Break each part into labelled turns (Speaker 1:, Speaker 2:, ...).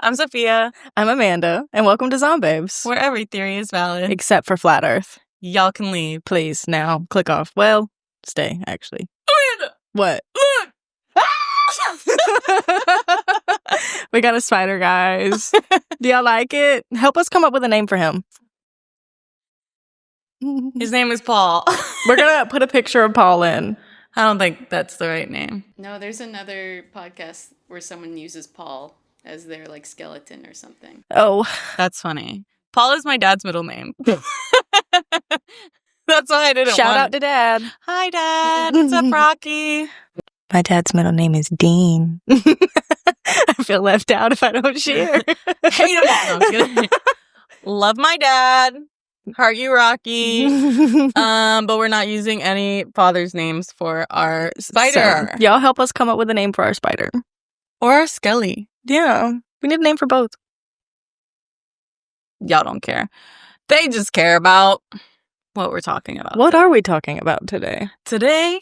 Speaker 1: I'm Sophia.
Speaker 2: I'm Amanda, and welcome to Zombabes.
Speaker 1: Where every theory is valid.
Speaker 2: Except for Flat Earth.
Speaker 1: Y'all can leave.
Speaker 2: Please, now, click off. Well, stay, actually.
Speaker 1: Amanda!
Speaker 2: What?
Speaker 1: Look!
Speaker 2: We got a spider, guys. Do y'all like it? Help us come up with a name for him.
Speaker 1: His name is Paul.
Speaker 2: We're going to put a picture of Paul in.
Speaker 1: I don't think that's the right name.
Speaker 3: No, there's another podcast where someone uses Paul as their, like, skeleton or something.
Speaker 2: Oh.
Speaker 1: That's funny. Paul is my dad's middle name. That's why I didn't
Speaker 2: Shout out to Dad.
Speaker 1: Hi, Dad. What's up, Rocky?
Speaker 2: My dad's middle name is Dean. I feel left out if I don't share.
Speaker 1: Hate him. No, I'm kidding. Love my dad. Heart you, Rocky. But we're not using any father's names for our spider.
Speaker 2: So, y'all help us come up with a name for our spider.
Speaker 1: Or our skelly.
Speaker 2: Yeah. We need a name for both.
Speaker 1: Y'all don't care. They just care about what we're talking about.
Speaker 2: What are we talking about today?
Speaker 1: Today,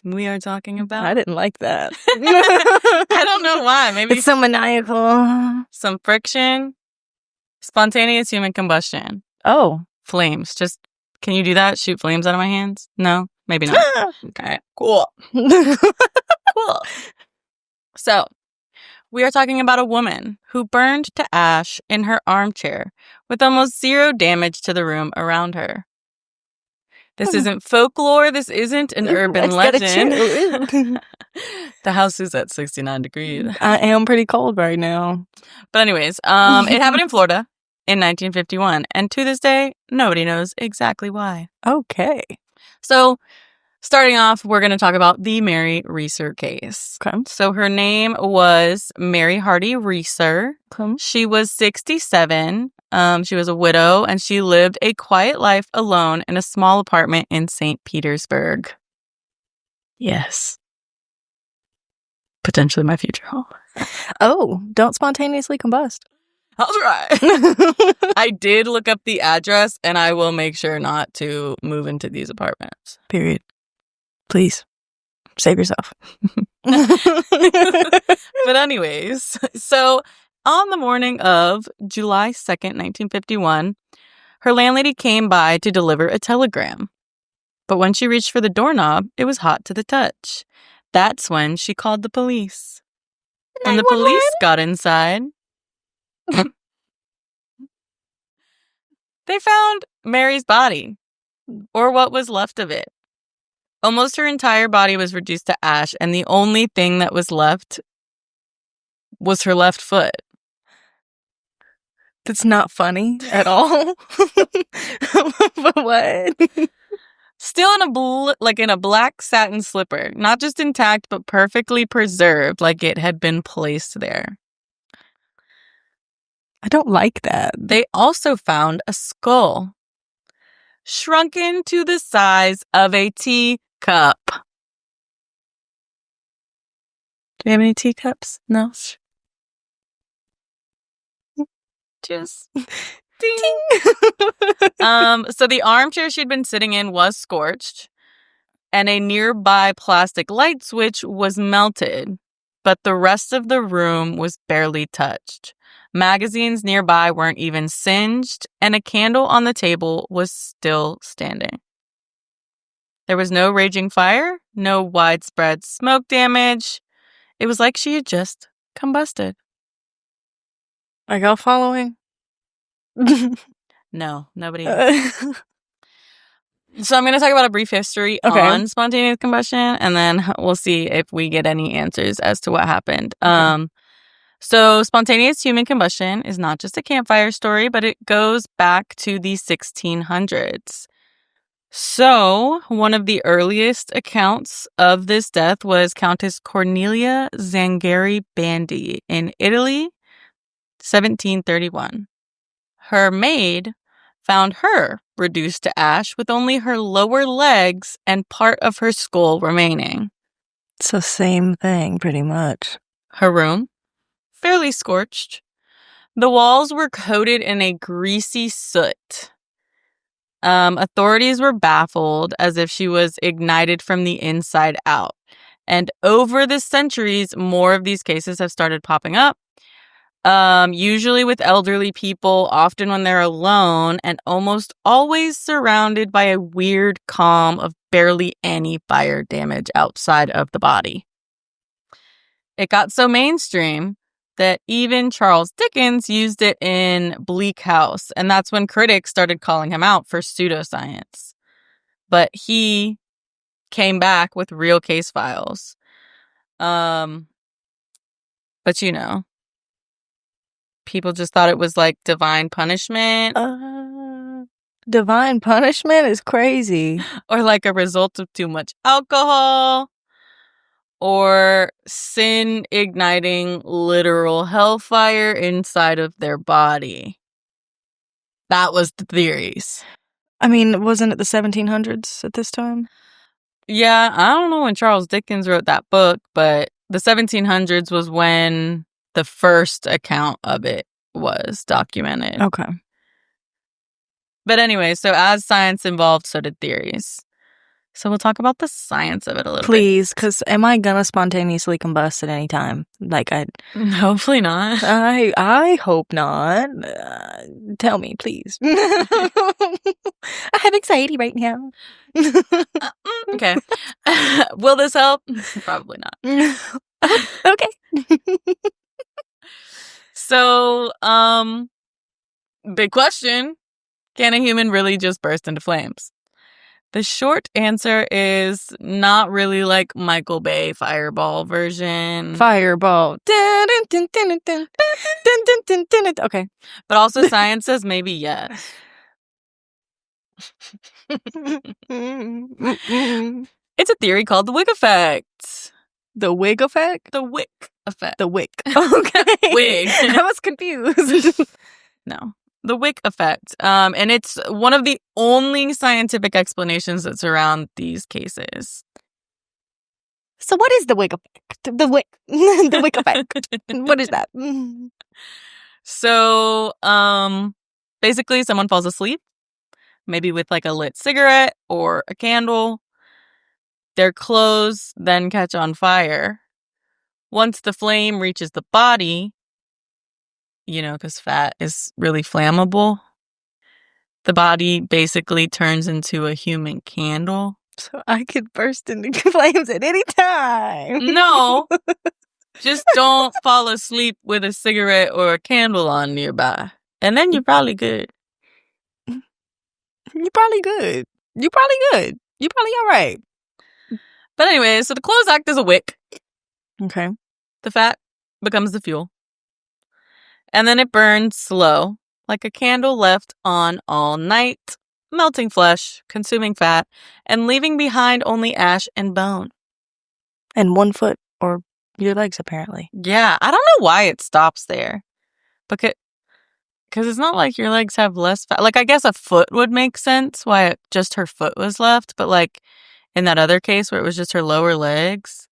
Speaker 1: we are talking about...
Speaker 2: I didn't like that.
Speaker 1: I don't know why. Maybe
Speaker 2: it's so maniacal.
Speaker 1: Some friction. Spontaneous human combustion.
Speaker 2: Oh.
Speaker 1: Flames. Just, can you do that? Shoot flames out of my hands? No? Maybe not. Okay. Cool. Cool. So, we are talking about a woman who burned to ash in her armchair with almost zero damage to the room around her. This isn't folklore. This isn't an urban legend. The house is at 69 degrees.
Speaker 2: I am pretty cold right now.
Speaker 1: But anyways, it happened in Florida in 1951. And to this day, nobody knows exactly why.
Speaker 2: Okay.
Speaker 1: So, starting off, we're going to talk about the Mary Reeser case.
Speaker 2: Okay.
Speaker 1: So her name was Mary Reeser.
Speaker 2: Okay.
Speaker 1: She was 67. She was a widow, and she lived a quiet life alone in a small apartment in St. Petersburg. Yes. Potentially my future home.
Speaker 2: Oh, don't spontaneously combust.
Speaker 1: I'll try. I did look up the address, and I will make sure not to move into these apartments.
Speaker 2: Period. Please, save yourself.
Speaker 1: But anyways, so on the morning of July 2nd, 1951, her landlady came by to deliver a telegram. But when she reached for the doorknob, it was hot to the touch. That's when she called the police. And the police got inside. They found Mary's body, or what was left of it. Almost her entire body was reduced to ash, and the only thing that was left was her left foot.
Speaker 2: That's not funny at all. But what?
Speaker 1: Still in a black satin slipper, not just intact, but perfectly preserved, like it had been placed there.
Speaker 2: I don't like that.
Speaker 1: They also found a skull, shrunken to the size of a teacup. Do we have any teacups? No. Just ding. So the armchair she'd been sitting in was scorched, and a nearby plastic light switch was melted, but the rest of the room was barely touched. Magazines nearby weren't even singed, and a candle on the table was still standing. There was no raging fire, no widespread smoke damage. It was like she had just combusted.
Speaker 2: Are y'all following?
Speaker 1: No, nobody is. So I'm going to talk about a brief history on spontaneous combustion, and then we'll see if we get any answers as to what happened. So spontaneous human combustion is not just a campfire story, but it goes back to the 1600s. So one of the earliest accounts of this death was Countess Cornelia Zangari Bandi in Italy, 1731. Her maid found her reduced to ash with only her lower legs and part of her skull remaining.
Speaker 2: It's the same thing, pretty much.
Speaker 1: Her room, fairly scorched. The walls were coated in a greasy soot. Authorities were baffled, as if she was ignited from the inside out. And over the centuries, more of these cases have started popping up. Usually with elderly people, often when they're alone, and almost always surrounded by a weird calm of barely any fire damage outside of the body. It got so mainstream that even Charles Dickens used it in Bleak House, and that's when critics started calling him out for pseudoscience. But he came back with real case files. But people just thought it was like divine punishment.
Speaker 2: Divine punishment is crazy.
Speaker 1: Or like a result of too much alcohol. Or sin igniting literal hellfire inside of their body. That was the theories.
Speaker 2: I mean, wasn't it the 1700s at this time?
Speaker 1: Yeah, I don't know when Charles Dickens wrote that book, but the 1700s was when the first account of it was documented.
Speaker 2: Okay.
Speaker 1: But anyway, so as science evolved, so did theories. So we'll talk about the science of it a little
Speaker 2: Please, because am I gonna spontaneously combust at any time? Like,
Speaker 1: hopefully not.
Speaker 2: I hope not. Tell me, please. I have anxiety right now.
Speaker 1: Okay. Will this help? Probably not.
Speaker 2: Okay.
Speaker 1: So, big question. Can a human really just burst into flames? The short answer is not really like Michael Bay Fireball version.
Speaker 2: Fireball. Dun, dun, dun, dun, dun, dun, dun, dun, dun, dun. Okay.
Speaker 1: But also science says maybe yes. It's a theory called the wick effect.
Speaker 2: The wig effect?
Speaker 1: The wick effect.
Speaker 2: The wick. Okay.
Speaker 1: Wig.
Speaker 2: I was confused.
Speaker 1: No. The wick effect. And it's one of the only scientific explanations that surround these cases.
Speaker 2: So what is the wig effect? The wick. The wick effect. What is that?
Speaker 1: So, basically someone falls asleep, maybe with like a lit cigarette or a candle. Their clothes then catch on fire. Once the flame reaches the body, because fat is really flammable, the body basically turns into a human candle.
Speaker 2: So I could burst into flames at any time.
Speaker 1: No. Just don't fall asleep with a cigarette or a candle on nearby. And then you're probably good.
Speaker 2: You're probably good. You're probably good. You're probably all right.
Speaker 1: But anyway, so the clothes act as a wick.
Speaker 2: Okay.
Speaker 1: The fat becomes the fuel. And then it burns slow, like a candle left on all night, melting flesh, consuming fat, and leaving behind only ash and bone.
Speaker 2: And 1 foot or your legs, apparently.
Speaker 1: Yeah, I don't know why it stops there. Because it's not like your legs have less fat. Like, I guess a foot would make sense why just her foot was left. But, like, in that other case where it was just her lower legs.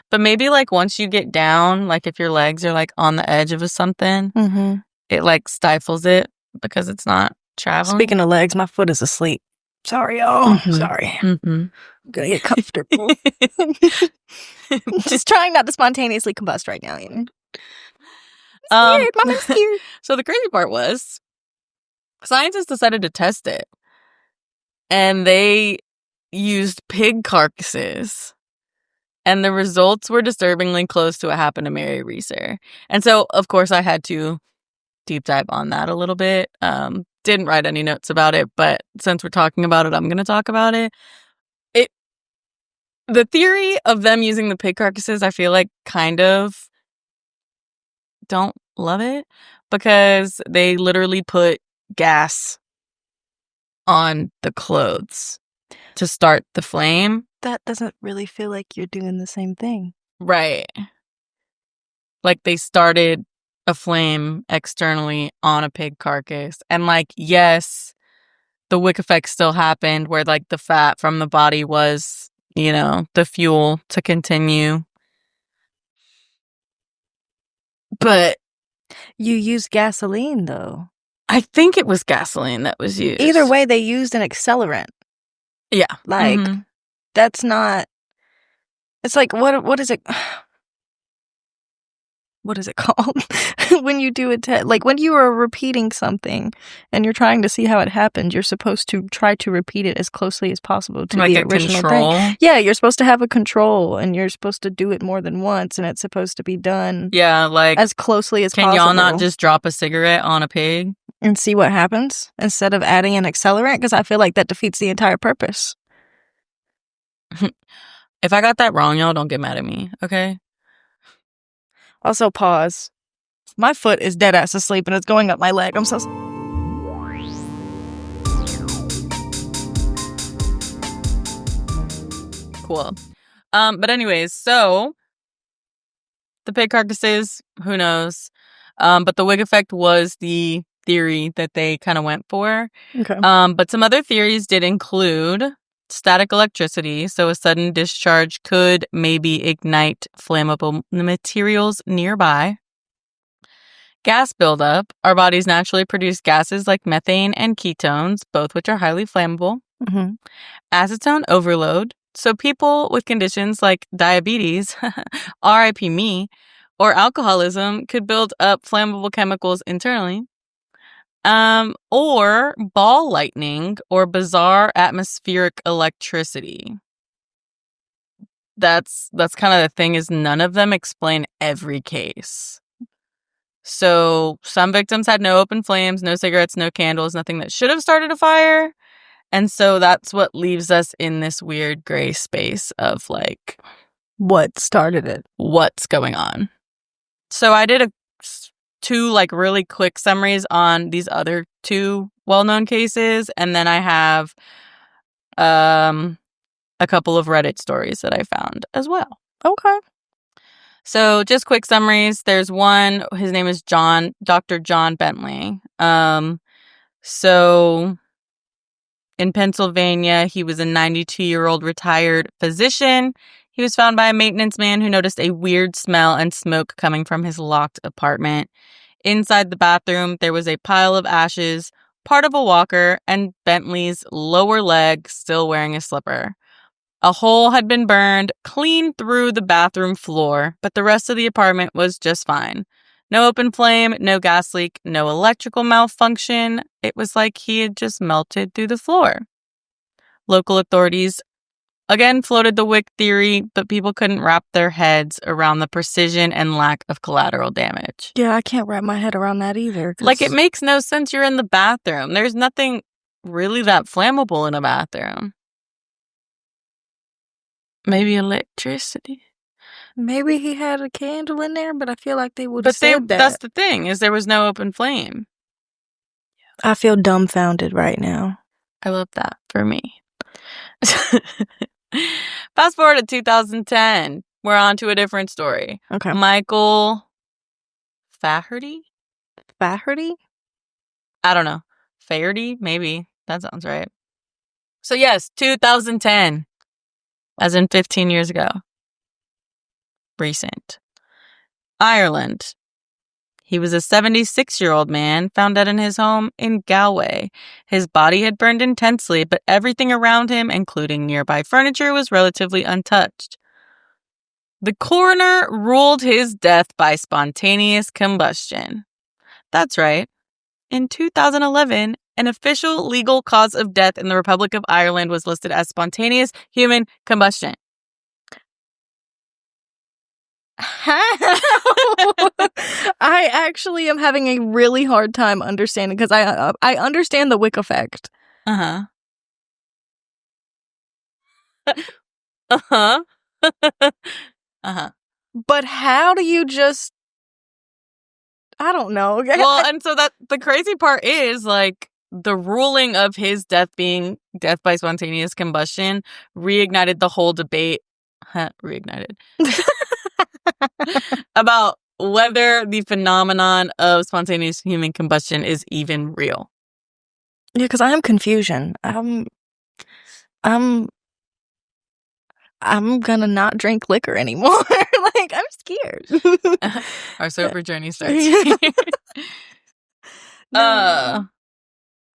Speaker 1: But maybe, like, once you get down, like, if your legs are, like, on the edge of something, it, like, stifles it because it's not traveling.
Speaker 2: Speaking of legs, my foot is asleep. Sorry, y'all. Sorry.
Speaker 1: Mm-hmm.
Speaker 2: Gotta get comfortable. Just trying not to spontaneously combust right now. Scared. Mom, I'm scared.
Speaker 1: So the crazy part was, scientists decided to test it. And they used pig carcasses. And the results were disturbingly close to what happened to Mary Reeser. And so, of course, I had to deep dive on that a little bit. Didn't write any notes about it, but since we're talking about it, I'm going to talk about it. The theory of them using the pig carcasses, I feel like kind of don't love it because they literally put gas on the clothes to start the flame.
Speaker 2: That doesn't really feel like you're doing the same thing.
Speaker 1: Right. Like they started a flame externally on a pig carcass. And like, yes, the wick effect still happened where like the fat from the body was, the fuel to continue. But
Speaker 2: you used gasoline, though.
Speaker 1: I think it was gasoline that was used.
Speaker 2: Either way, they used an accelerant.
Speaker 1: Yeah.
Speaker 2: Like, that's not... It's like, what is it? what is it called? When you do it, like when you are repeating something and you're trying to see how it happened, you're supposed to try to repeat it as closely as possible to
Speaker 1: Like
Speaker 2: the
Speaker 1: a
Speaker 2: original
Speaker 1: control?
Speaker 2: thing. Yeah, you're supposed to have a control, and you're supposed to do it more than once, and it's supposed to be done
Speaker 1: Yeah, like,
Speaker 2: as closely as
Speaker 1: can
Speaker 2: possible.
Speaker 1: y'all not just drop a cigarette on a pig?
Speaker 2: And see what happens instead of adding an accelerant? Because I feel like that defeats the entire purpose.
Speaker 1: If I got that wrong, y'all don't get mad at me, okay?
Speaker 2: Also, pause. My foot is dead ass asleep and it's going up my leg. I'm so...
Speaker 1: Cool. But anyways, so the pig carcasses, who knows? But the wig effect was the theory that they kind of went for.
Speaker 2: Okay.
Speaker 1: But some other theories did include static electricity, so a sudden discharge could maybe ignite flammable materials nearby. Gas buildup. Our bodies naturally produce gases like methane and ketones, both which are highly flammable.
Speaker 2: Mm-hmm.
Speaker 1: Acetone overload. So people with conditions like diabetes, RIP me, or alcoholism could build up flammable chemicals internally. Or ball lightning or bizarre atmospheric electricity. That's kind of the thing, is none of them explain every case. So some victims had no open flames, no cigarettes, no candles, nothing that should have started a fire. And so that's what leaves us in this weird gray space of like,
Speaker 2: What started it?
Speaker 1: what's going on? So I did two like really quick summaries on these other two well-known cases, and then I have a couple of Reddit stories that I found as well.
Speaker 2: Okay.
Speaker 1: So just quick summaries. There's one, his name is Dr. John Bentley. So in Pennsylvania, he was a 92-year-old retired physician. He was found by a maintenance man who noticed a weird smell and smoke coming from his locked apartment. Inside the bathroom, there was a pile of ashes, part of a walker, and Bentley's lower leg still wearing a slipper. A hole had been burned clean through the bathroom floor, but the rest of the apartment was just fine. No open flame, no gas leak, no electrical malfunction. It was like he had just melted through the floor. Local authorities again floated the wick theory, but people couldn't wrap their heads around the precision and lack of collateral damage.
Speaker 2: Yeah, I can't wrap my head around that either.
Speaker 1: Like, it makes no sense. You're in the bathroom. There's nothing really that flammable in a bathroom. Maybe electricity.
Speaker 2: Maybe he had a candle in there, but I feel like they would have said that.
Speaker 1: That's the thing, is there was no open flame.
Speaker 2: I feel dumbfounded right now.
Speaker 1: I love that for me. Fast forward to 2010. We're on to a different story.
Speaker 2: Okay.
Speaker 1: Michael Faherty?
Speaker 2: Faherty?
Speaker 1: I don't know. Faherty? Maybe. That sounds right. So yes, 2010. As in 15 years ago. Recent. Ireland. He was a 76-year-old man found dead in his home in Galway. His body had burned intensely, but everything around him, including nearby furniture, was relatively untouched. The coroner ruled his death by spontaneous combustion. That's right. In 2011, an official legal cause of death in the Republic of Ireland was listed as spontaneous human combustion.
Speaker 2: I actually am having a really hard time understanding, because I understand the wick effect.
Speaker 1: Uh-huh. Uh-huh. Uh-huh.
Speaker 2: But how do you just... I don't know.
Speaker 1: Well, and so that the crazy part is, like, the ruling of his death being death by spontaneous combustion reignited the whole debate. Reignited. About whether the phenomenon of spontaneous human combustion is even real.
Speaker 2: Yeah, because I am confusion. I'm gonna not drink liquor anymore. Like, I'm scared.
Speaker 1: Our sober journey starts here.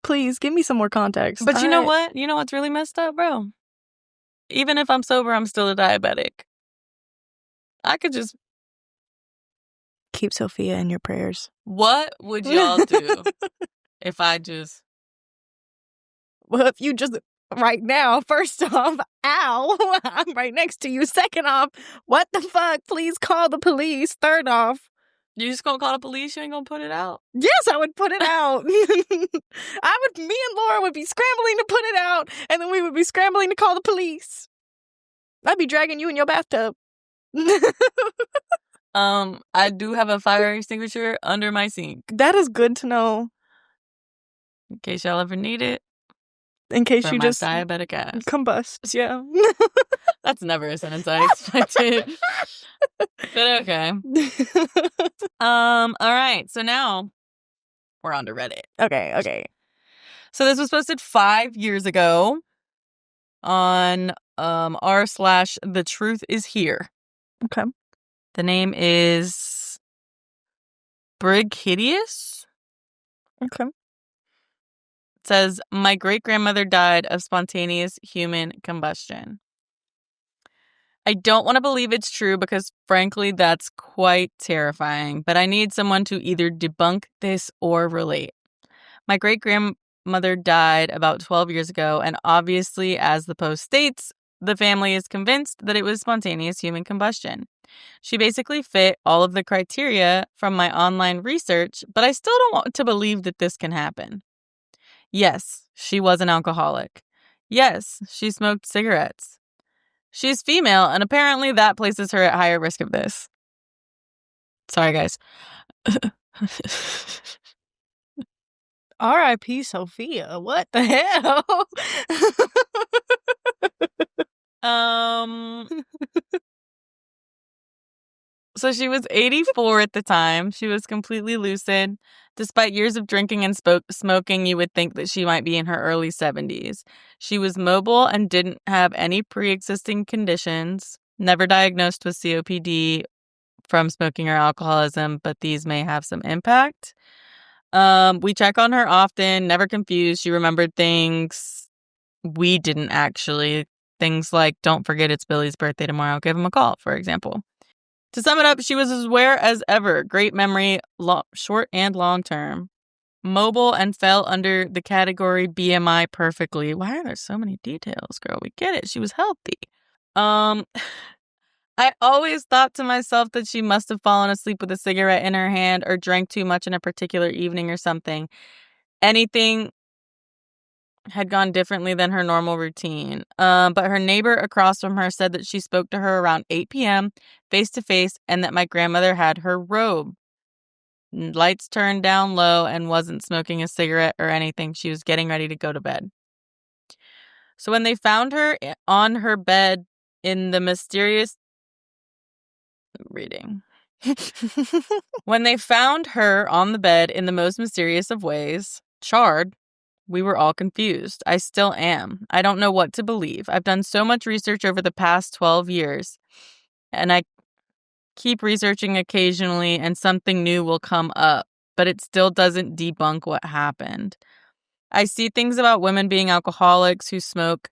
Speaker 2: Please give me some more context.
Speaker 1: But you know what? You know what's really messed up, bro? Even if I'm sober, I'm still a diabetic. I could just...
Speaker 2: keep Sophia in your prayers.
Speaker 1: What would y'all do if I just...
Speaker 2: Well, if you just... Right now, first off, ow, I'm right next to you. Second off, what the fuck? Please call the police. Third off,
Speaker 1: You just gonna call the police? You ain't gonna put it out?
Speaker 2: yes, I would put it out. Me and Laura would be scrambling to put it out, and then we would be scrambling to call the police. I'd be dragging you in your bathtub.
Speaker 1: I do have a fire extinguisher under my sink.
Speaker 2: That is good to know.
Speaker 1: In case y'all ever need it.
Speaker 2: In case
Speaker 1: For
Speaker 2: you
Speaker 1: my
Speaker 2: just
Speaker 1: diabetic ass.
Speaker 2: combust, yeah.
Speaker 1: That's never a sentence I expected. But okay. All right. So now we're on to Reddit.
Speaker 2: Okay.
Speaker 1: So this was posted 5 years ago on r/The Truth Is Here.
Speaker 2: Okay.
Speaker 1: The name is Brighidius.
Speaker 2: Okay.
Speaker 1: It says, my great-grandmother died of spontaneous human combustion. I don't want to believe it's true because, frankly, that's quite terrifying, but I need someone to either debunk this or relate. My great-grandmother died about 12 years ago, and obviously, as the post states, the family is convinced that it was spontaneous human combustion. She basically fit all of the criteria from my online research, but I still don't want to believe that this can happen. Yes, she was an alcoholic. Yes, she smoked cigarettes. She's female, and apparently that places her at higher risk of this. Sorry, guys.
Speaker 2: R.I.P. Sophia. What the hell?
Speaker 1: So she was 84 at the time. She was completely lucid. Despite years of drinking and smoking, you would think that she might be in her early 70s. She was mobile and didn't have any pre-existing conditions, never diagnosed with COPD from smoking or alcoholism, but these may have some impact. We check on her often, never confused. She remembered things we didn't actually. Things like, don't forget it's Billy's birthday tomorrow. Give him a call, for example. To sum it up, she was as aware as ever. Great memory, short and long term. Mobile and fell under the category BMI perfectly. Why are there so many details, girl? We get it. She was healthy. I always thought to myself that she must have fallen asleep with a cigarette in her hand or drank too much in a particular evening or something. Anything had gone differently than her normal routine. But her neighbor across from her said that she spoke to her around 8 p.m. face to face and that my grandmother had her robe. Lights turned down low and wasn't smoking a cigarette or anything. She was getting ready to go to bed. So when they found her on her bed in the mysterious... Reading. When they found her on the bed in the most mysterious of ways, charred, we were all confused. I still am. I don't know what to believe. I've done so much research over the past 12 years, and I keep researching occasionally, and something new will come up, but it still doesn't debunk what happened. I see things about women being alcoholics who smoke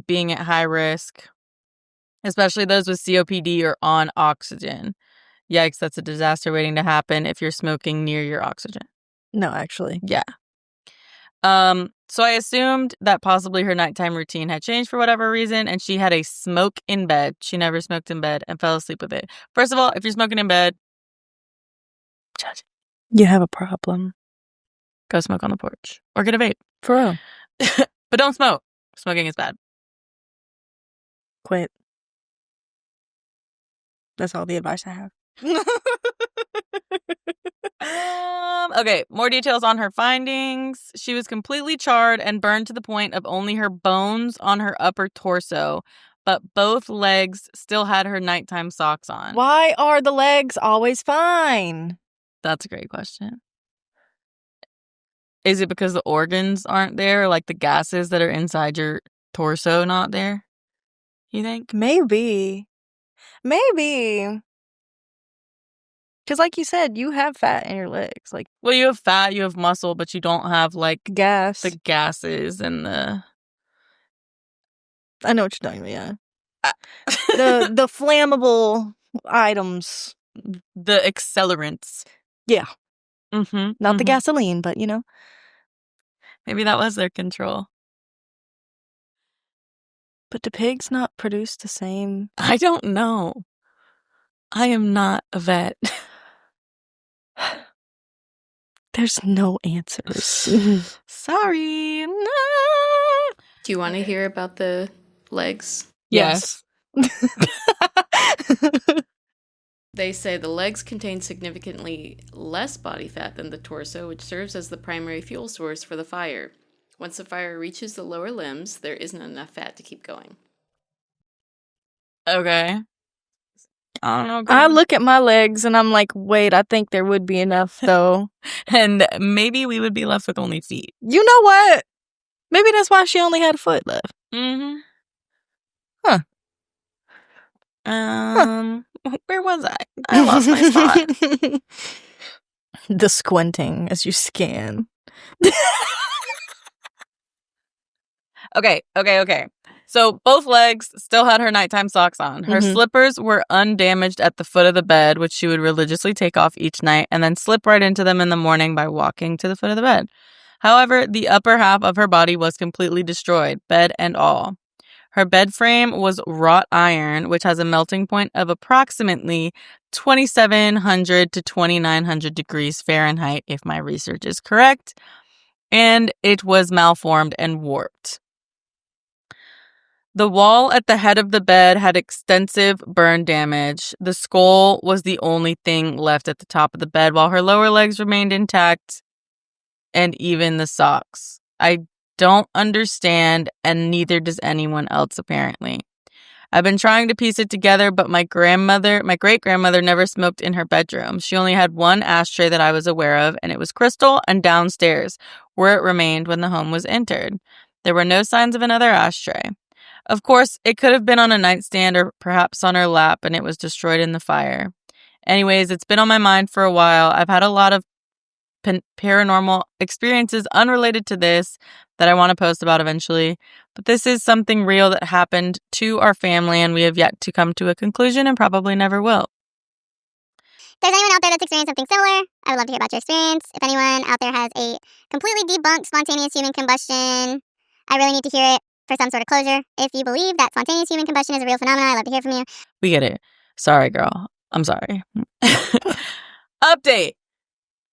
Speaker 1: being at high risk, especially those with COPD or on oxygen. Yikes, that's a disaster waiting to happen if you're smoking near your oxygen.
Speaker 2: No, actually.
Speaker 1: Yeah. So I assumed that possibly her nighttime routine had changed for whatever reason, and she had a smoke in bed. She never smoked in bed and fell asleep with it. First of all, if you're smoking in bed, judge.
Speaker 2: You have a problem.
Speaker 1: Go smoke on the porch. Or get a vape.
Speaker 2: For real.
Speaker 1: But don't smoke. Smoking is bad.
Speaker 2: Quit. That's all the advice I have.
Speaker 1: Okay, more details on her findings. She was completely charred and burned to the point of only her bones on her upper torso, but both legs still had her nighttime socks on.
Speaker 2: Why are the legs always fine?
Speaker 1: That's a great question. Is it because the organs aren't there, like the gases that are inside your torso not there? You think?
Speaker 2: Maybe. Because like you said, you have fat in your legs. Like,
Speaker 1: well, you have fat, you have muscle, but you don't have like
Speaker 2: gas.
Speaker 1: the gases and the...
Speaker 2: I know what you're talking about, yeah. The flammable items.
Speaker 1: the accelerants.
Speaker 2: Yeah.
Speaker 1: Mm-hmm.
Speaker 2: Not the gasoline, but, you know.
Speaker 1: Maybe that was their control.
Speaker 2: But do pigs not produce the same?
Speaker 1: I don't know. I am not a vet.
Speaker 2: There's no answers.
Speaker 1: Sorry. No.
Speaker 3: Do you want to hear about the legs?
Speaker 1: Yes.
Speaker 3: They say the legs contain significantly less body fat than the torso, which serves as the primary fuel source for the fire. Once the fire reaches the lower limbs, there isn't enough fat to keep going.
Speaker 1: Okay. I don't know.
Speaker 2: I look at my legs and I'm like, wait, I think there would be enough, though.
Speaker 1: And maybe we would be left with only feet.
Speaker 2: You know what? Maybe that's why she only had a foot left.
Speaker 1: Mm-hmm.
Speaker 2: Huh.
Speaker 1: Where was I? I lost my spot.
Speaker 2: The squinting as you scan.
Speaker 1: Okay. So both legs still had her nighttime socks on. Her slippers were undamaged at the foot of the bed, which she would religiously take off each night and then slip right into them in the morning by walking to the foot of the bed. However, the upper half of her body was completely destroyed, bed and all. Her bed frame was wrought iron, which has a melting point of approximately 2,700 to 2,900 degrees Fahrenheit, if my research is correct, and it was malformed and warped. The wall at the head of the bed had extensive burn damage. The skull was the only thing left at the top of the bed, while her lower legs remained intact, and even the socks. I don't understand, and neither does anyone else, apparently. I've been trying to piece it together, but my great-grandmother never smoked in her bedroom. She only had one ashtray that I was aware of, and it was crystal and downstairs, where it remained when the home was entered. There were no signs of another ashtray. Of course, it could have been on a nightstand or perhaps on her lap, and it was destroyed in the fire. Anyways, it's been on my mind for a while. I've had a lot of paranormal experiences unrelated to this that I want to post about eventually, but this is something real that happened to our family, and we have yet to come to a conclusion and probably never will.
Speaker 4: If there's anyone out there that's experienced something similar, I would love to hear about your experience. If anyone out there has a completely debunked spontaneous human combustion, I really need to hear it for some sort of closure. If you believe that spontaneous human combustion is a real phenomenon, I'd love to hear from you.
Speaker 1: We get it. Sorry, girl. I'm sorry. Update.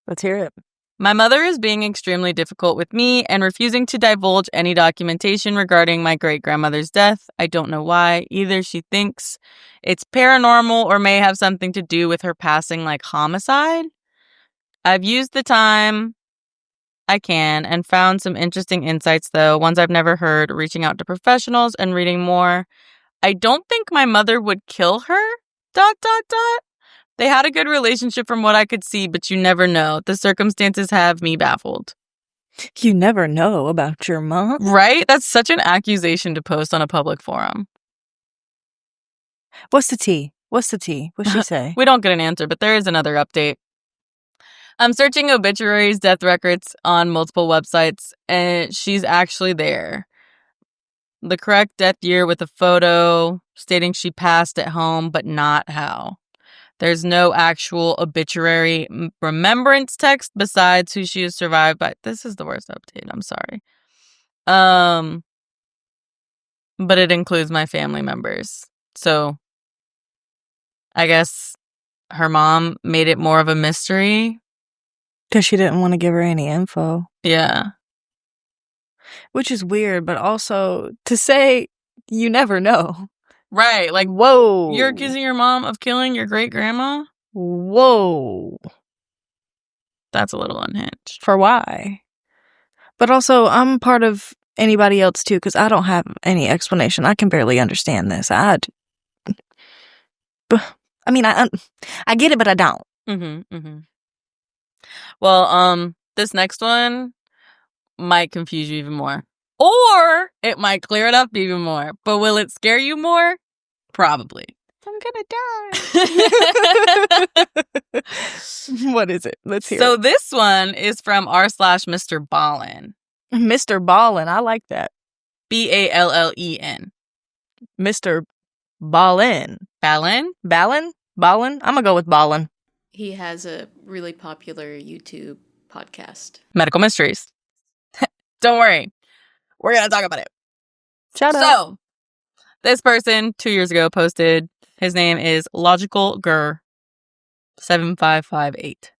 Speaker 2: Let's hear it.
Speaker 1: My mother is being extremely difficult with me and refusing to divulge any documentation regarding my great-grandmother's death. I don't know why. Either she thinks it's paranormal or may have something to do with her passing like homicide. I've used the time I can and found some interesting insights, though, ones I've never heard, reaching out to professionals and reading more. I don't think my mother would kill her, ... They had a good relationship from what I could see, but you never know. The circumstances have me baffled.
Speaker 2: You never know about your mom.
Speaker 1: Right? That's such an accusation to post on a public forum.
Speaker 2: What's the tea? What's she say?
Speaker 1: We don't get an answer, but there is another update. I'm searching obituaries, death records on multiple websites, and she's actually there. The correct death year with a photo stating she passed at home, but not how. There's no actual obituary remembrance text besides who she has survived by. This is the worst update. I'm sorry. But it includes my family members. So I guess her mom made it more of a mystery.
Speaker 2: Because she didn't want to give her any info.
Speaker 1: Yeah.
Speaker 2: Which is weird, but also to say you never know.
Speaker 1: Right, like,
Speaker 2: whoa.
Speaker 1: You're accusing your mom of killing your great-grandma?
Speaker 2: Whoa.
Speaker 1: That's a little unhinged.
Speaker 2: For why? But also, I'm part of anybody else, too, because I don't have any explanation. I can barely understand this. I get it, but I don't.
Speaker 1: Well, this next one might confuse you even more. Or it might clear it up even more. But will it scare you more? Probably.
Speaker 2: I'm gonna die. What is it? Let's hear it.
Speaker 1: So this one is from r/Mr. Bolton.
Speaker 2: Mr. Bolton, I like that.
Speaker 1: Ballen.
Speaker 2: Mr. Bolton.
Speaker 1: Ballen?
Speaker 2: Ballen? Ballin'? I'm gonna go with Ballin'.
Speaker 3: He has a really popular YouTube podcast.
Speaker 1: Medical mysteries. Don't worry. We're going to talk about it.
Speaker 2: Shout out.
Speaker 1: So, this person 2 years ago posted, his name is Logical Gur 7558.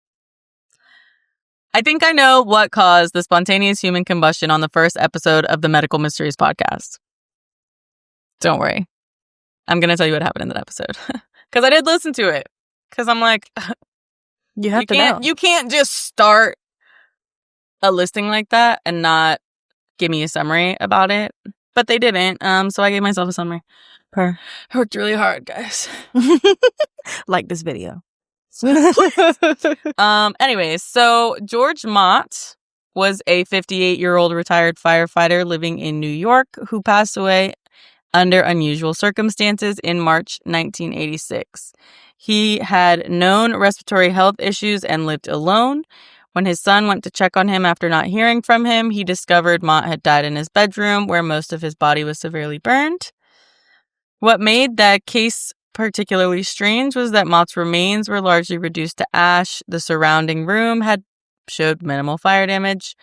Speaker 1: I think I know what caused the spontaneous human combustion on the first episode of the Medical Mysteries podcast. Don't worry. I'm going to tell you what happened in that episode. Because I did listen to it. Because I'm like,
Speaker 2: You have to know.
Speaker 1: you can't just start a listing like that and not give me a summary about it. But they didn't. So I gave myself a summary. I worked really hard, guys.
Speaker 2: Like this video.
Speaker 1: Anyways, so George Mott was a 58-year-old retired firefighter living in New York who passed away under unusual circumstances in March 1986. He had known respiratory health issues and lived alone. When his son went to check on him after not hearing from him, he discovered Mott had died in his bedroom, where most of his body was severely burned. What made that case particularly strange was that Mott's remains were largely reduced to ash. The surrounding room showed minimal fire damage.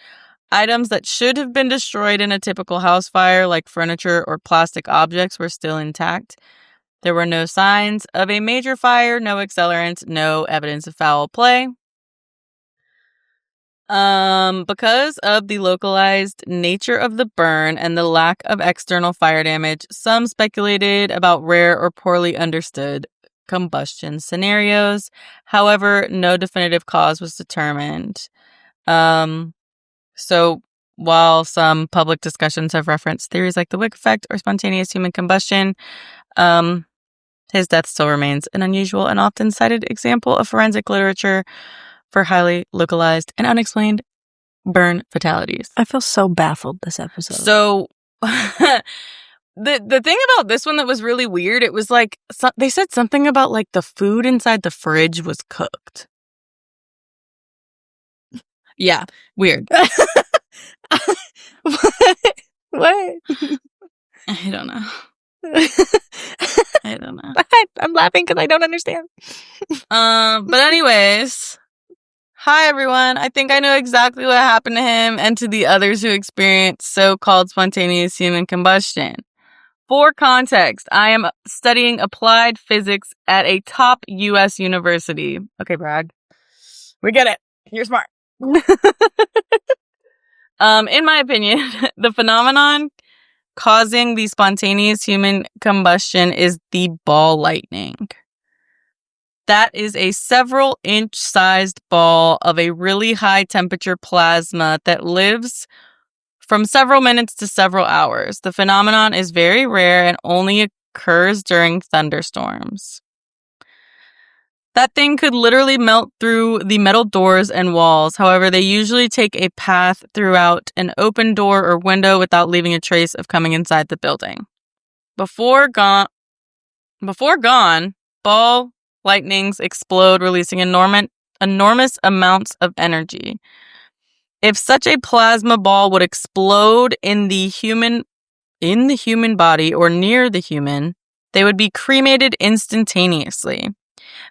Speaker 1: Items that should have been destroyed in a typical house fire, like furniture or plastic objects, were still intact. There were no signs of a major fire, no accelerants, no evidence of foul play. Because of the localized nature of the burn and the lack of external fire damage, some speculated about rare or poorly understood combustion scenarios. However, no definitive cause was determined. So while some public discussions have referenced theories like the wick effect or spontaneous human combustion, his death still remains an unusual and often cited example of forensic literature for highly localized and unexplained burn fatalities.
Speaker 2: I feel so baffled this episode.
Speaker 1: So the thing about this one that was really weird, it was like they said something about like the food inside the fridge was cooked. Yeah, weird.
Speaker 2: What?
Speaker 1: I don't know. I don't know.
Speaker 2: I'm laughing because I don't understand.
Speaker 1: But anyways, hi everyone. I think I know exactly what happened to him and to the others who experienced so-called spontaneous human combustion. For context, I am studying applied physics at a top U.S. university. Okay, Brad. We get it. You're smart. In my opinion, the phenomenon causing the spontaneous human combustion is the ball lightning. That is a several inch sized ball of a really high temperature plasma that lives from several minutes to several hours. The phenomenon is very rare and only occurs during thunderstorms. That thing could literally melt through the metal doors and walls. However, they usually take a path throughout an open door or window without leaving a trace of coming inside the building. Before gone, ball lightnings explode, releasing enormous amounts of energy. If such a plasma ball would explode in the human body or near the human, they would be cremated instantaneously.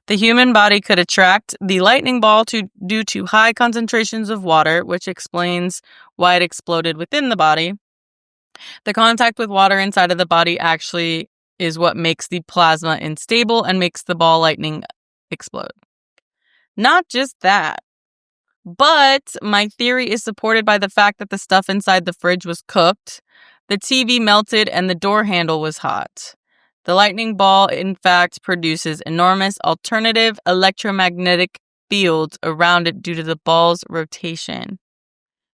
Speaker 1: The human body could attract the lightning ball due to high concentrations of water, which explains why it exploded within the body. The contact with water inside of the body actually is what makes the plasma unstable and makes the ball lightning explode. Not just that, but my theory is supported by the fact that the stuff inside the fridge was cooked, the TV melted, and the door handle was hot. The lightning ball, in fact, produces enormous alternative electromagnetic fields around it due to the ball's rotation.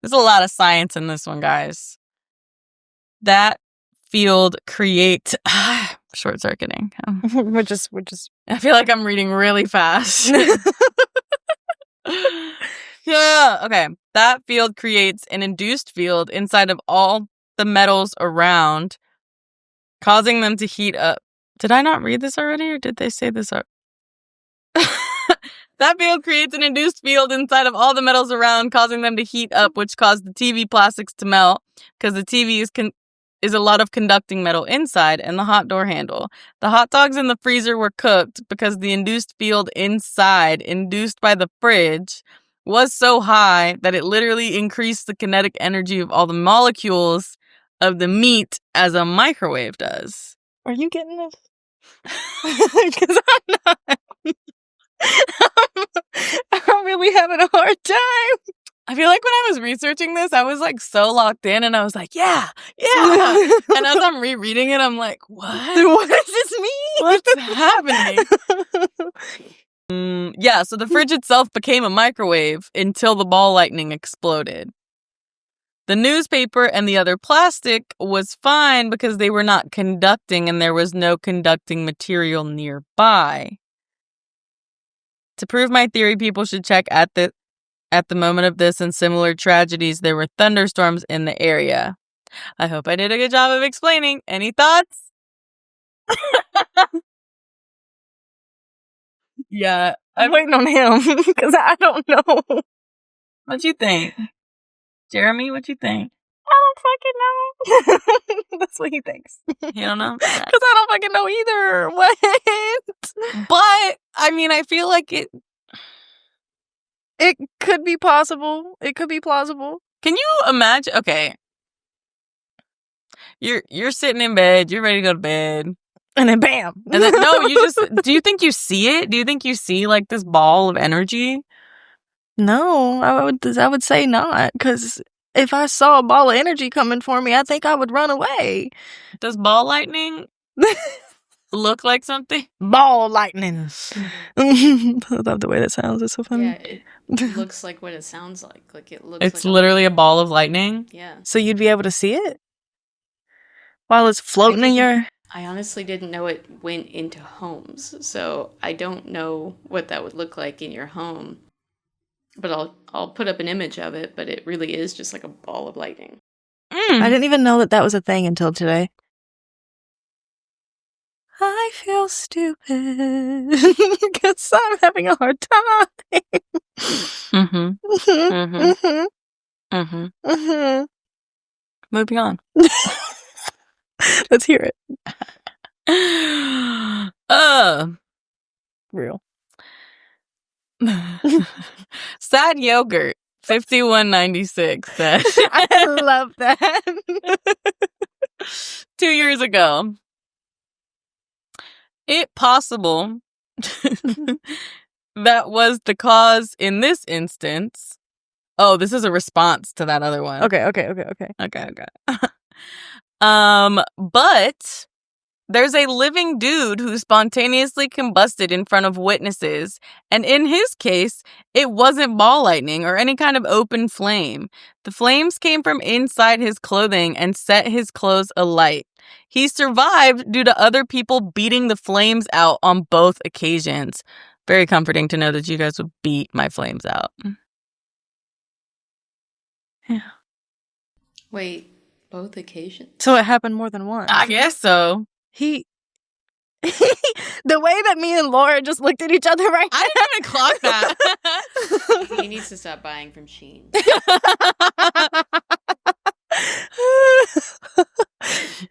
Speaker 1: There's a lot of science in this one, guys. That field creates short-circuiting.
Speaker 2: We're just.
Speaker 1: I feel like I'm reading really fast. Yeah, okay. That field creates an induced field inside of all the metals around, causing them to heat up. Did I not read this already, or did they say this? That field creates an induced field inside of all the metals around, causing them to heat up, which caused the TV plastics to melt, because the TV is is a lot of conducting metal inside and the hot door handle. The hot dogs in the freezer were cooked because the induced field inside, induced by the fridge, was so high that it literally increased the kinetic energy of all the molecules of the meat as a microwave does.
Speaker 2: Are you getting this? Because I'm not. I'm really having a hard time.
Speaker 1: I feel like when I was researching this, I was like so locked in and I was like, yeah. And as I'm rereading it, I'm like, what?
Speaker 2: What does this mean?
Speaker 1: What's happening? Yeah, so the fridge itself became a microwave until the ball lightning exploded. The newspaper and the other plastic was fine because they were not conducting and there was no conducting material nearby. To prove my theory, people should check at the moment of this and similar tragedies, there were thunderstorms in the area. I hope I did a good job of explaining. Any thoughts? Yeah.
Speaker 2: I'm waiting on him because I don't know.
Speaker 1: What you think? Jeremy, what you think?
Speaker 2: I don't fucking know. That's what he thinks.
Speaker 1: You don't know?
Speaker 2: Because I don't fucking know either. What?
Speaker 1: But, I mean, I feel like it
Speaker 2: could be possible. It could be plausible.
Speaker 1: Can you imagine? Okay. You're sitting in bed, you're ready to go to bed.
Speaker 2: And then bam.
Speaker 1: And then, no, do you think you see it? Do you think you see like this ball of energy?
Speaker 2: No, I would say not. Because if I saw a ball of energy coming for me, I think I would run away.
Speaker 1: Does ball lightning look like something?
Speaker 2: Ball lightning. I love the way that sounds. It's so funny.
Speaker 3: Yeah, it looks like what it sounds like. Like it looks.
Speaker 1: It's
Speaker 3: like
Speaker 1: literally a ball of lightning.
Speaker 3: Yeah.
Speaker 2: So you'd be able to see it while it's floating in your.
Speaker 3: I honestly didn't know it went into homes, so I don't know what that would look like in your home. But I'll put up an image of it, but it really is just like a ball of lightning.
Speaker 2: I didn't even know that was a thing until today. I feel stupid because I'm having a hard time.
Speaker 1: Moving on.
Speaker 2: Let's hear it. Real.
Speaker 1: Sad yogurt 5196 said.
Speaker 2: I love that.
Speaker 1: 2 years ago. It possible that was the cause in this instance. Oh, this is a response to that other one.
Speaker 2: Okay.
Speaker 1: But there's a living dude who spontaneously combusted in front of witnesses, and in his case, it wasn't ball lightning or any kind of open flame. The flames came from inside his clothing and set his clothes alight. He survived due to other people beating the flames out on both occasions. Very comforting to know that you guys would beat my flames out. Yeah.
Speaker 3: Wait, both occasions?
Speaker 2: So it happened more than once.
Speaker 1: I guess so.
Speaker 2: The way that me and Laura just looked at each other right now.
Speaker 1: I didn't even clock that.
Speaker 3: He needs to stop buying from Shein.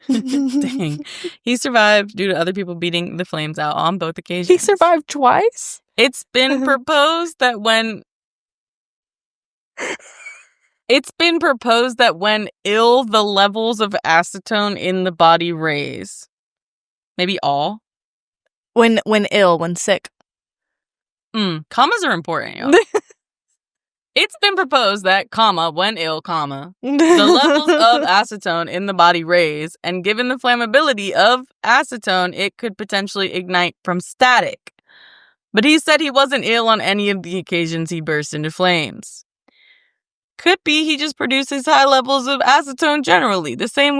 Speaker 1: Dang. He survived due to other people beating the flames out on both occasions.
Speaker 2: He survived twice?
Speaker 1: It's been proposed that when ill, the levels of acetone in the body raise. Maybe all?
Speaker 2: When ill, when sick.
Speaker 1: Commas are important, y'all. It's been proposed that, when ill, the levels of acetone in the body raise, and given the flammability of acetone, it could potentially ignite from static. But he said he wasn't ill on any of the occasions he burst into flames. Could be he just produces high levels of acetone generally, the same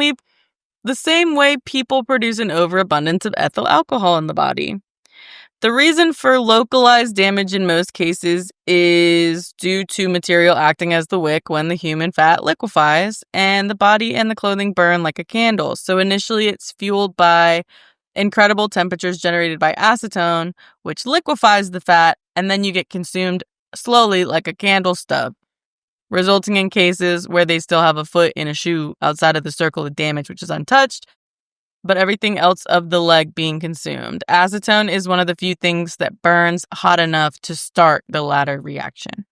Speaker 1: way people produce an overabundance of ethyl alcohol in the body. The reason for localized damage in most cases is due to material acting as the wick when the human fat liquefies and the body and the clothing burn like a candle. So initially it's fueled by incredible temperatures generated by acetone, which liquefies the fat, and then you get consumed slowly like a candle stub. resulting in cases where they still have a foot in a shoe outside of the circle of damage, which is untouched, but everything else of the leg being consumed. Acetone is one of the few things that burns hot enough to start the latter reaction.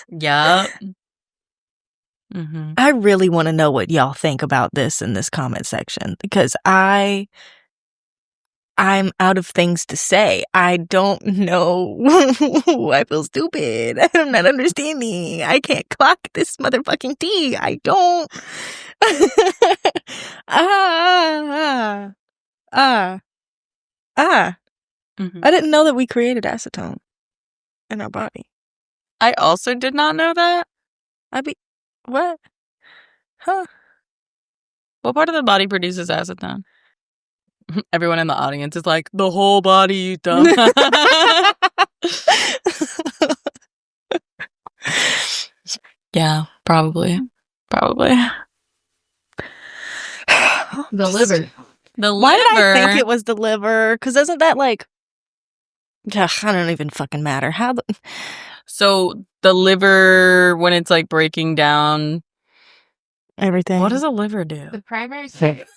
Speaker 1: Yup.
Speaker 2: I really want to know what y'all think about this in this comment section, because I'm out of things to say. I don't know. I feel stupid. I'm not understanding. I can't clock this motherfucking tea. I don't. I didn't know that we created acetone in our body.
Speaker 1: I also did not know that.
Speaker 2: What? Huh?
Speaker 1: What part of the body produces acetone? Everyone in the audience is like, the whole body, you dumb. Yeah, probably.
Speaker 3: The liver.
Speaker 2: Why did I think it was the liver? Because isn't that like... I don't even fucking matter.
Speaker 1: So the liver, when it's like breaking down
Speaker 2: everything.
Speaker 1: What does a liver do?
Speaker 3: The primary site.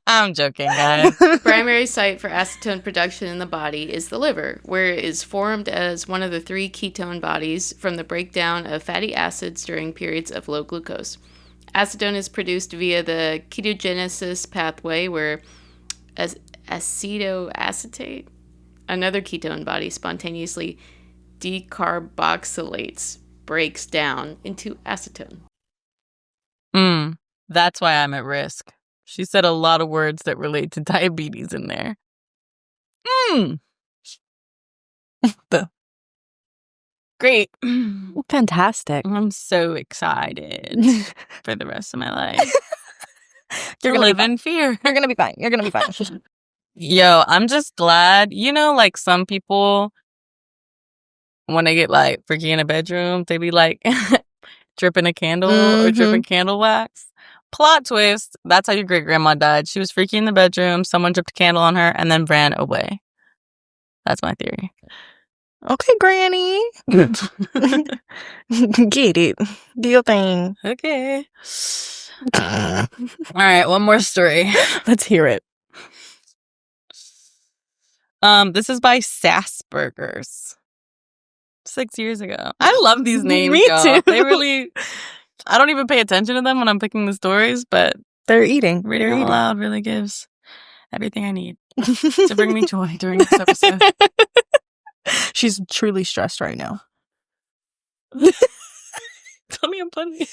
Speaker 1: I'm joking, guys.
Speaker 3: Primary site for acetone production in the body is the liver, where it is formed as one of the 3 ketone bodies from the breakdown of fatty acids during periods of low glucose. Acetone is produced via the ketogenesis pathway, where acetoacetate, another ketone body, spontaneously decarboxylates, breaks down into acetone.
Speaker 1: That's why I'm at risk. She said a lot of words that relate to diabetes in there. Great.
Speaker 2: Fantastic.
Speaker 1: I'm so excited for the rest of my life.
Speaker 2: You're
Speaker 1: to
Speaker 2: gonna
Speaker 1: live in fear.
Speaker 2: You're gonna be fine. You're gonna be fine.
Speaker 1: Yo, I'm just glad. You know, like some people, when they get like freaky in a bedroom, they be like dripping a candle or dripping candle wax. Plot twist, that's how your great grandma died. She was freaky in the bedroom, someone dripped a candle on her, and then ran away. That's my theory.
Speaker 2: Okay, Granny. Get it. Do your thing.
Speaker 1: Okay. All right, one more story.
Speaker 2: Let's hear it.
Speaker 1: This is by Sassburgers. 6 years ago. I love these names.
Speaker 2: Me too.
Speaker 1: They really... I don't even pay attention to them when I'm picking the stories, but
Speaker 2: they're eating.
Speaker 1: Reading them aloud really gives everything I need to bring me joy during this episode.
Speaker 2: She's truly stressed right now.
Speaker 1: Tell me I'm funny.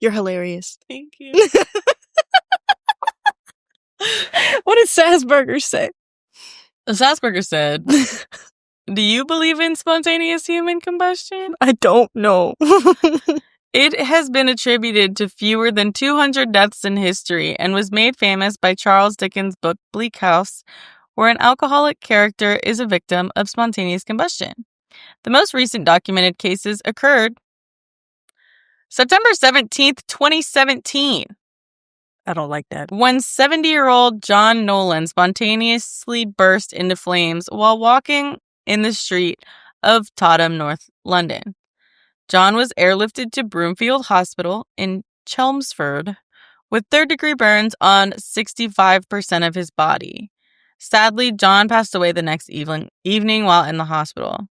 Speaker 2: You're hilarious.
Speaker 1: Thank you.
Speaker 2: What did Sassburger say?
Speaker 1: Sassburger said, do you believe in spontaneous human combustion?
Speaker 2: I don't know.
Speaker 1: It has been attributed to fewer than 200 deaths in history and was made famous by Charles Dickens' book Bleak House, where an alcoholic character is a victim of spontaneous combustion. The most recent documented cases occurred September 17th, 2017.
Speaker 2: I don't like that.
Speaker 1: When 70-year-old John Nolan spontaneously burst into flames while walking in the street of Tottenham, North London. John was airlifted to Broomfield Hospital in Chelmsford with third-degree burns on 65% of his body. Sadly, John passed away the next evening while in the hospital.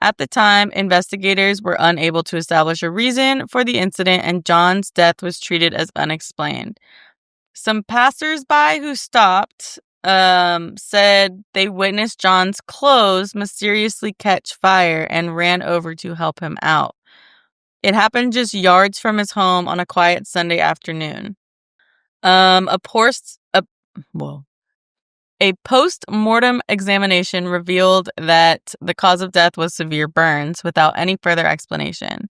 Speaker 1: At the time, investigators were unable to establish a reason for the incident, and John's death was treated as unexplained. Some passersby who stopped said they witnessed John's clothes mysteriously catch fire and ran over to help him out. It happened just yards from his home on a quiet Sunday afternoon. A post-mortem examination revealed that the cause of death was severe burns without any further explanation.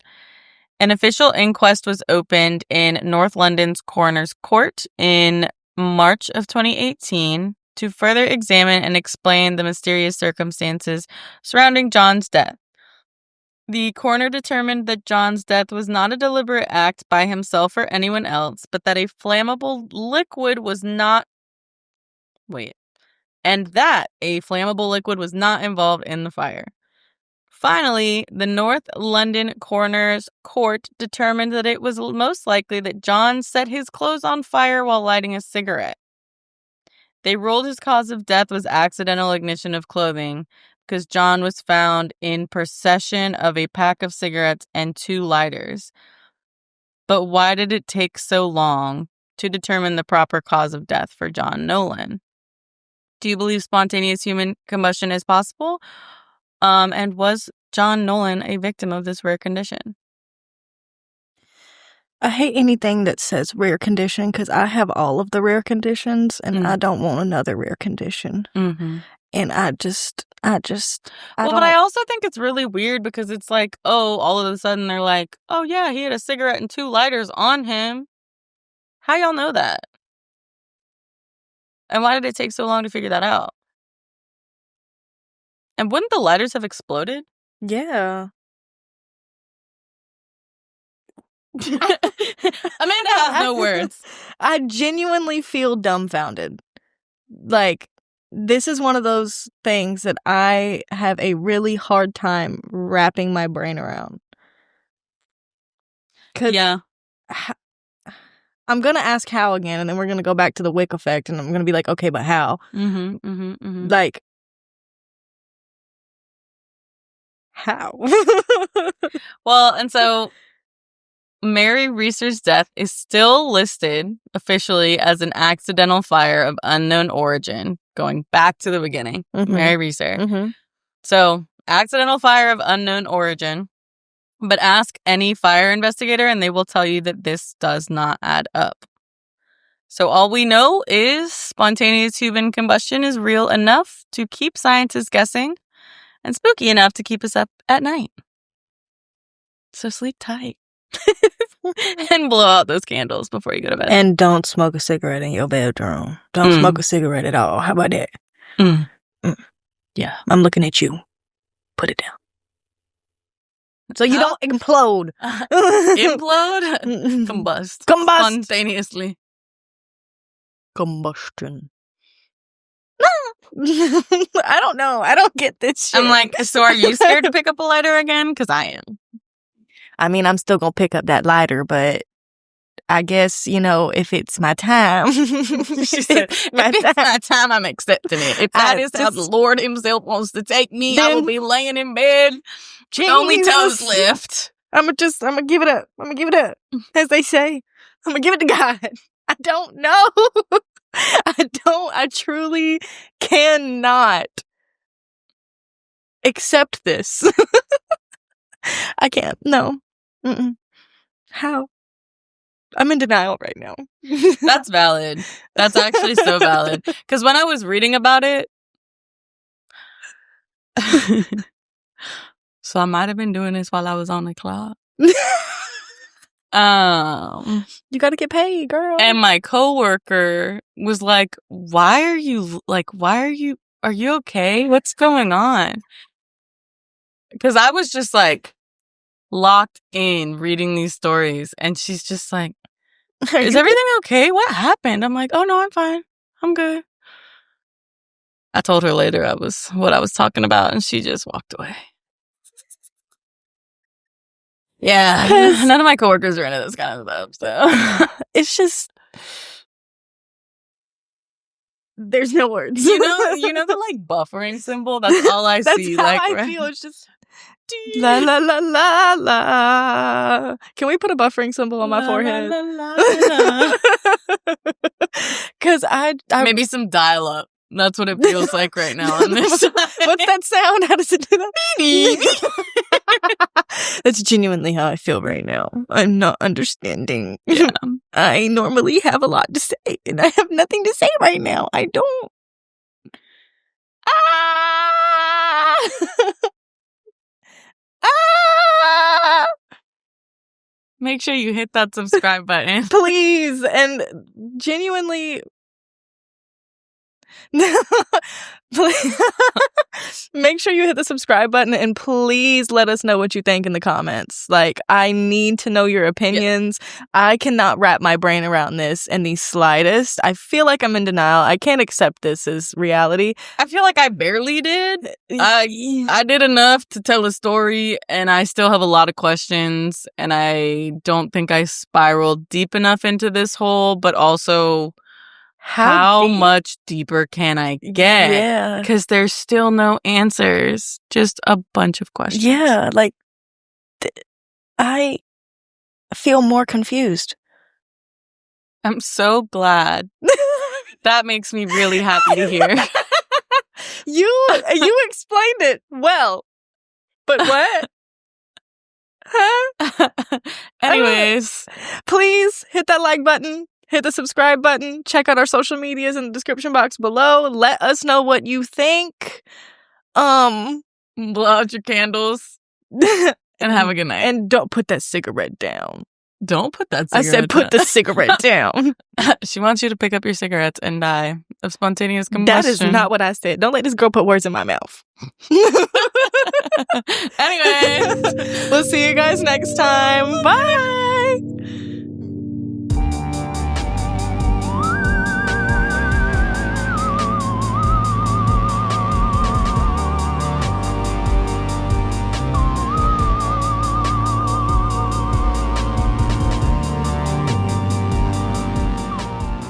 Speaker 1: An official inquest was opened in North London's Coroner's Court in March of 2018 to further examine and explain the mysterious circumstances surrounding John's death. The coroner determined that John's death was not a deliberate act by himself or anyone else, but that a flammable liquid was not involved in the fire. Finally, the North London Coroner's Court determined that it was most likely that John set his clothes on fire while lighting a cigarette. They ruled his cause of death was accidental ignition of clothing because John was found in possession of a pack of cigarettes and 2 lighters. But why did it take so long to determine the proper cause of death for John Nolan? Do you believe spontaneous human combustion is possible? And was John Nolan a victim of this rare condition?
Speaker 2: I hate anything that says rare condition because I have all of the rare conditions and I don't want another rare condition.
Speaker 1: Mm-hmm.
Speaker 2: And I
Speaker 1: but I also think it's really weird because it's like, oh, all of a sudden they're like, oh yeah, he had a cigarette and 2 lighters on him. How y'all know that? And why did it take so long to figure that out? And wouldn't the lighters have exploded?
Speaker 2: Yeah.
Speaker 1: Amanda has no words.
Speaker 2: I genuinely feel dumbfounded. Like, this is one of those things that I have a really hard time wrapping my brain around.
Speaker 1: Yeah.
Speaker 2: I'm going to ask how again, and then we're going to go back to the wick effect, and I'm going to be like, okay, but how? Like, how?
Speaker 1: Well, and so Mary Reeser's death is still listed officially as an accidental fire of unknown origin, going back to the beginning. Mary Reeser. So, accidental fire of unknown origin. But ask any fire investigator and they will tell you that this does not add up. So all we know is spontaneous human combustion is real enough to keep scientists guessing and spooky enough to keep us up at night. So sleep tight. And blow out those candles before you go to bed.
Speaker 2: And don't smoke a cigarette in your bedroom. Don't smoke a cigarette at all. How about that?
Speaker 1: Yeah.
Speaker 2: I'm looking at you. Put it down. So you don't implode.
Speaker 1: Implode? Combust. Spontaneously.
Speaker 2: Combustion. I don't know. I don't get this shit.
Speaker 1: I'm like, so are you scared to pick up a lighter again? Because I am.
Speaker 2: I mean, I'm still going to pick up that lighter, but I guess, you know, if it's my time.
Speaker 1: She said, if it's my time, I'm accepting it. If that is how the Lord himself wants to take me, I will be laying in bed. Only toes left.
Speaker 2: I'm gonna give it up. I'm gonna give it up. As they say, I'm gonna give it to God. I don't know. I truly cannot accept this. I can't. No. How? I'm in denial right now.
Speaker 1: That's valid. That's actually so valid. Because when I was reading about it, so I might have been doing this while I was on the clock.
Speaker 2: You got to get paid, girl.
Speaker 1: And my coworker was like, are you okay? What's going on? Because I was just like locked in reading these stories. And she's just like, is everything okay? What happened? I'm like, oh no, I'm fine. I'm good. I told her later what I was talking about, and she just walked away. Yeah, none of my coworkers are into this kind of stuff, so
Speaker 2: it's just there's no words.
Speaker 1: You know the like buffering symbol. That's all I see.
Speaker 2: That's how I feel. It's just la la la la la. Can we put a buffering symbol on my forehead? Because I
Speaker 1: maybe some dial up. That's what it feels like right now on this side.
Speaker 2: What's that sound? How does it do that? That's genuinely how I feel right now. I'm not understanding.
Speaker 1: Yeah.
Speaker 2: I normally have a lot to say, and I have nothing to say right now. I don't.
Speaker 1: Make sure you hit that subscribe button.
Speaker 2: Please. And genuinely, Make sure you hit the subscribe button and please let us know what you think in the comments. Like, I need to know your opinions. Yeah. I cannot wrap my brain around this in the slightest. I feel like I'm in denial. I can't accept this as reality.
Speaker 1: I feel like I barely did. I did enough to tell a story, and I still have a lot of questions, and I don't think I spiraled deep enough into this hole, but also... How much deeper can I get?
Speaker 2: Yeah.
Speaker 1: Because there's still no answers. Just a bunch of questions.
Speaker 2: Yeah, like, I feel more confused.
Speaker 1: I'm so glad. That makes me really happy to hear.
Speaker 2: You explained it well. But what? Huh?
Speaker 1: Anyways.
Speaker 2: Please hit that like button. Hit the subscribe button. Check out our social medias in the description box below. Let us know what you think.
Speaker 1: Blow out your candles and have a good night.
Speaker 2: And don't put that cigarette down.
Speaker 1: Don't put that cigarette
Speaker 2: down. I said put the cigarette down.
Speaker 1: She wants you to pick up your cigarettes and die of spontaneous combustion.
Speaker 2: That is not what I said. Don't let this girl put words in my mouth.
Speaker 1: Anyways,
Speaker 2: we'll see you guys next time. Bye.